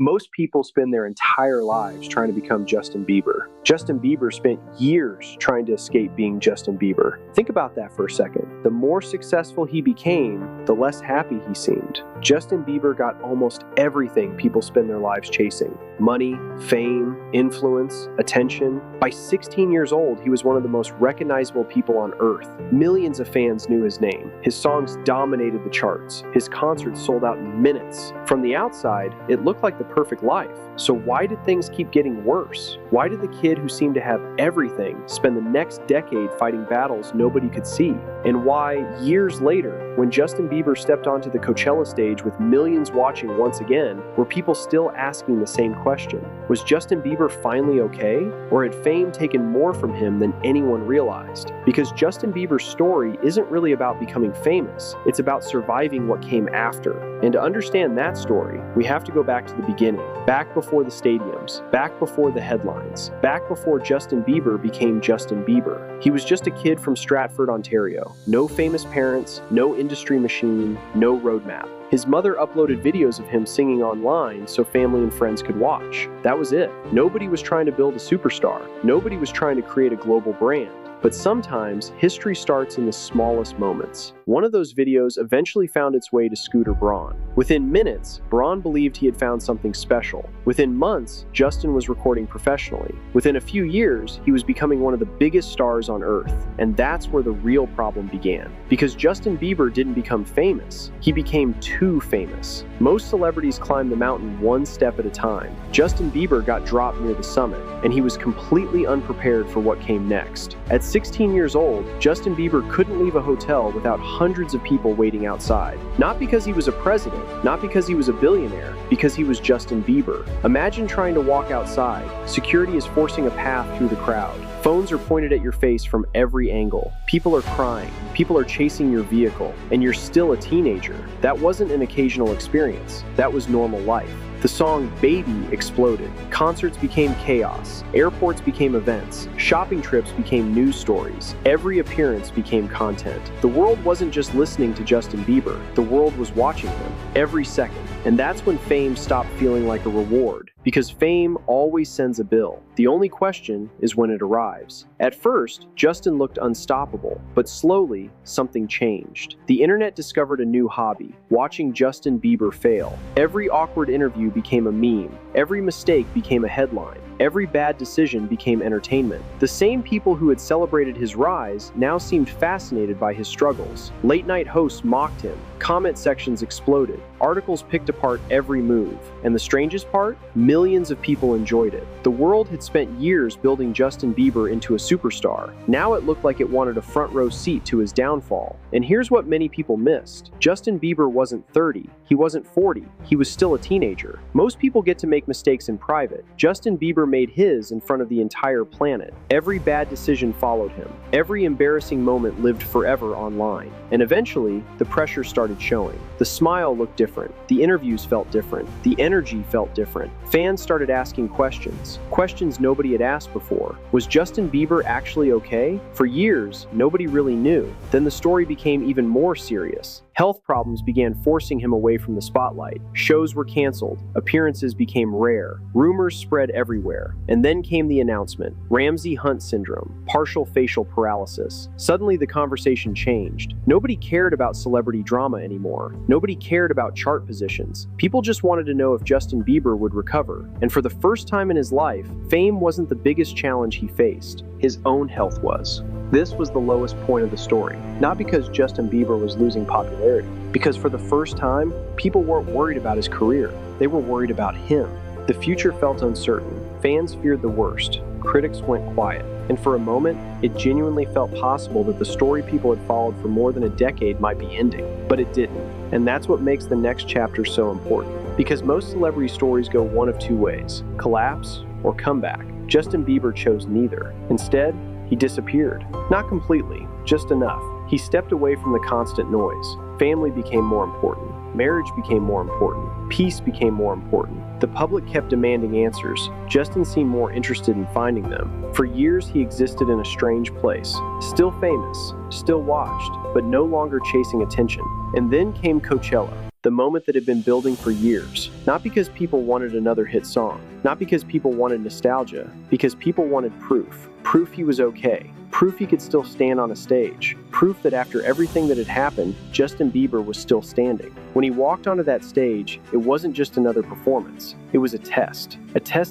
Most people spend their entire lives trying to become Justin Bieber. Justin Bieber spent years trying to escape being Justin Bieber. Think about that for a second. The more successful he became, the less happy he seemed. Justin Bieber got almost everything people spend their lives chasing: money, fame, influence, attention. By 16 years old, he was one of the most recognizable people on earth. Millions of fans knew his name. His songs dominated the charts. His concerts sold out in minutes. From the outside, it looked like the perfect life. So why did things keep getting worse? Why did the kid who seemed to have everything spend the next decade fighting battles nobody could see? And why, years later, when Justin Bieber stepped onto the Coachella stage with millions watching once again, were people still asking the same question? Was Justin Bieber finally okay? Or had fame taken more from him than anyone realized? Because Justin Bieber's story isn't really about becoming famous, it's about surviving what came after. And to understand that story, we have to go back to the beginning, back before the stadiums, back before the headlines, back before Justin Bieber became Justin Bieber. He was just a kid from Stratford, Ontario. No famous parents, no industry machine, no roadmap. His mother uploaded videos of him singing online so family and friends could watch. That was it. Nobody was trying to build a superstar. Nobody was trying to create a global brand. But sometimes, history starts in the smallest moments. One of those videos eventually found its way to Scooter Braun. Within minutes, Braun believed he had found something special. Within months, Justin was recording professionally. Within a few years, he was becoming one of the biggest stars on earth. And that's where the real problem began. Because Justin Bieber didn't become famous, he became too famous. Most celebrities climb the mountain one step at a time. Justin Bieber got dropped near the summit, and he was completely unprepared for what came next. At 16 years old, Justin Bieber couldn't leave a hotel without hundreds of people waiting outside. Not because he was a president, not because he was a billionaire, because he was Justin Bieber. Imagine trying to walk outside. Security is forcing a path through the crowd. Phones are pointed at your face from every angle. People are crying. People are chasing your vehicle. And you're still a teenager. That wasn't an occasional experience. That was normal life. The song Baby exploded. Concerts became chaos. Airports became events. Shopping trips became news stories. Every appearance became content. The world wasn't just listening to Justin Bieber. The world was watching him every second. And that's when fame stopped feeling like a reward. Because fame always sends a bill. The only question is when it arrives. At first, Justin looked unstoppable, but slowly, something changed. The internet discovered a new hobby: watching Justin Bieber fail. Every awkward interview became a meme. Every mistake became a headline. Every bad decision became entertainment. The same people who had celebrated his rise now seemed fascinated by his struggles. Late-night hosts mocked him. Comment sections exploded. Articles picked apart every move. And the strangest part? Millions of people enjoyed it. The world had spent years building Justin Bieber into a superstar. Now it looked like it wanted a front-row seat to his downfall. And here's what many people missed. Justin Bieber wasn't 30. He wasn't 40. He was still a teenager. Most people get to make mistakes in private. Justin Bieber made his in front of the entire planet. Every bad decision followed him. Every embarrassing moment lived forever online. And eventually, the pressure started showing. The smile looked different. The interviews felt different. The energy felt different. Fans started asking questions. Questions nobody had asked before. Was Justin Bieber actually okay? For years, nobody really knew. Then the story became even more serious. Health problems began forcing him away from the spotlight. Shows were canceled. Appearances became rare. Rumors spread everywhere. And then came the announcement: Ramsay Hunt syndrome, partial facial paralysis. Suddenly the conversation changed. Nobody cared about celebrity drama anymore. Nobody cared about chart positions. People just wanted to know if Justin Bieber would recover. And for the first time in his life, fame wasn't the biggest challenge he faced. His own health was. This was the lowest point of the story. Not because Justin Bieber was losing popularity, because for the first time, people weren't worried about his career. They were worried about him. The future felt uncertain. Fans feared the worst. Critics went quiet. And for a moment, it genuinely felt possible that the story people had followed for more than a decade might be ending. But it didn't. And that's what makes the next chapter so important. Because most celebrity stories go one of two ways: collapse or comeback. Justin Bieber chose neither. Instead, he disappeared. Not completely, just enough. He stepped away from the constant noise. Family became more important. Marriage became more important. Peace became more important. The public kept demanding answers. Justin seemed more interested in finding them. For years, he existed in a strange place. Still famous, still watched, but no longer chasing attention. And then came Coachella. the moment that had been building for years. Not because people wanted another hit song, not because people wanted nostalgia, because people wanted proof. Proof he was okay. Proof he could still stand on a stage. Proof that after everything that had happened, Justin Bieber was still standing. When he walked onto that stage, it wasn't just another performance. It was a test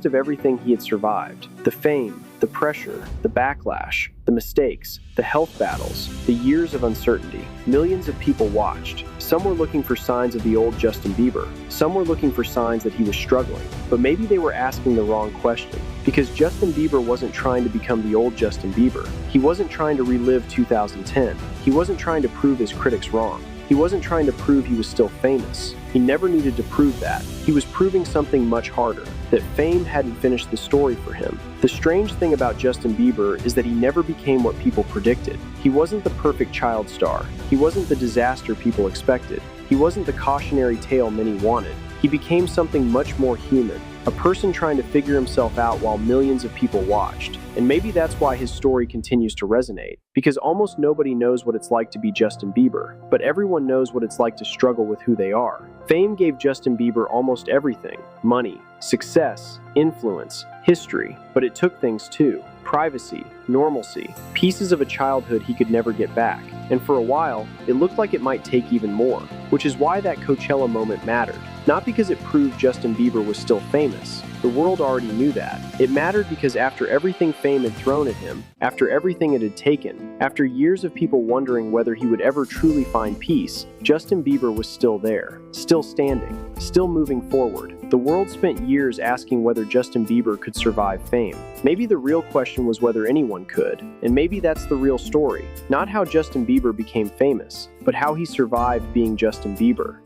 of everything he had survived. The fame, the pressure, the backlash, the mistakes, the health battles, the years of uncertainty. Millions of people watched. Some were looking for signs of the old Justin Bieber. Some were looking for signs that he was struggling. But maybe they were asking the wrong question. Because Justin Bieber wasn't trying to become the old Justin Bieber. He wasn't trying to relive 2010. He wasn't trying to prove his critics wrong. He wasn't trying to prove he was still famous. He never needed to prove that. He was proving something much harder, that fame hadn't finished the story for him. The strange thing about Justin Bieber is that he never became what people predicted. He wasn't the perfect child star. He wasn't the disaster people expected. He wasn't the cautionary tale many wanted. He became something much more human, a person trying to figure himself out while millions of people watched. And maybe that's why his story continues to resonate, because almost nobody knows what it's like to be Justin Bieber, but everyone knows what it's like to struggle with who they are. Fame gave Justin Bieber almost everything: money, success, influence, history, but it took things too. Privacy, normalcy, pieces of a childhood he could never get back. And for a while, it looked like it might take even more, which is why that Coachella moment mattered. Not because it proved Justin Bieber was still famous. The world already knew that. It mattered because after everything fame had thrown at him, after everything it had taken, after years of people wondering whether he would ever truly find peace, Justin Bieber was still there, still standing, still moving forward. The world spent years asking whether Justin Bieber could survive fame. Maybe the real question was whether anyone could, and maybe that's the real story. Not how Justin Bieber became famous, but how he survived being Justin Bieber.